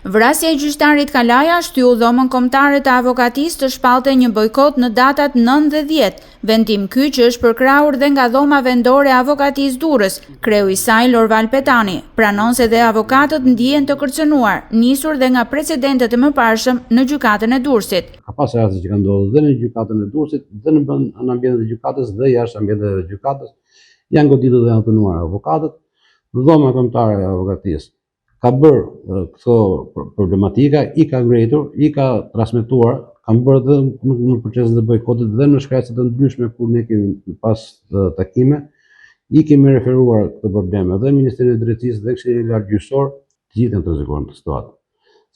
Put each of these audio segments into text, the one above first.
Vrasja e gjyqtarit Kalaja shtyu dhomën kombëtare të avokatisë të shpallte një bojkot në datat 9 dhe 10, vendim ky që është përkrahur dhe nga dhoma vendore e avokatisë Durrës. Kreu i saj Lorval Petani pranon se dhe avokatët ndihen të kërcënuar, nisur dhe nga precedentët e mëparshëm në gjykatën e Durrësit. Ka pas raste që kanë ndodhur dhe në gjykatën e Durrësit, dhe në ambientet e gjykatës dhe jashtë ambientet e gjykatës, janë goditur dhe janë punuar avokatët. Dhoma kombëtare e avokatisë ka bërë këto problematika, i ka ngretur, i ka transmetuar, kanë bërë dhe në procesin e bojkotit dhe në shkretëse të ndryshme kur ne kemi pas takime, i kemi referuar këto probleme dhe Ministeri i Drejtësisë dhe Këshilli Lartë Gjyqësor, të gjithë janë të rrezikuar në situatë,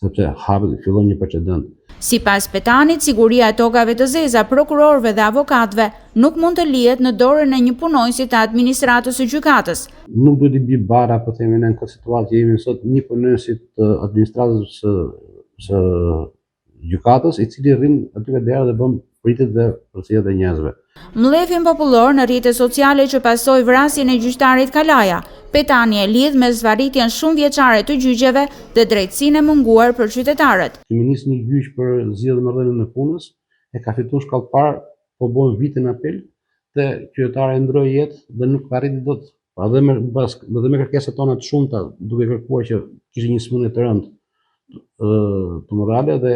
sepse hapet fillon një precedent. Sipas Petanit, siguria e tokave të zeza prokurorëve dhe avokatëve nuk mund të lihet në dorën e një punonjësi të administratës së gjykatës. Nuk duhet i bi bara, po themi në këtë situatë që jemi sot, një punonjës të administratës së gjykatës, i cili rrin aty vedera dhe bën pritet dhe përcjellet e njerëzve. Mllefin popullor në rrjetet sociale që pasoi vrasjen e gjyqtarit Kalaja, Petani e lidh me zvarritjen shumë vjeçare të gjyqeve dhe drejtësinë e munguar për qytetarët. Kryeministri një gjyq për zgjedhje dhe marrëdhënie në punës e ka fituar shkallë parë, po bën vite në apel dhe qytetari ndroi jetë dhe nuk arriti dot. Pra dhe me kërkesat tona të shumta, duke kërkuar që kishte një smundje të rëndë tumorale dhe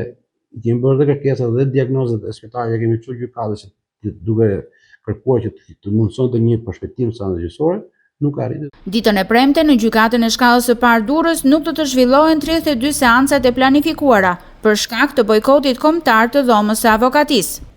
kemi bërë dhe kërkesat dhe diagnozat e spitalit kemi çuar gjykatës duke kërkuar që të mundsonte një përshpejtim sa gjyqësore, nuk arriti. Ditën e premte në gjykatën e shkallës së parë Durrës nuk do të zhvillohen 32 seancat e planifikuara për shkak të bojkotit kombëtar të dhomës së avokatisë.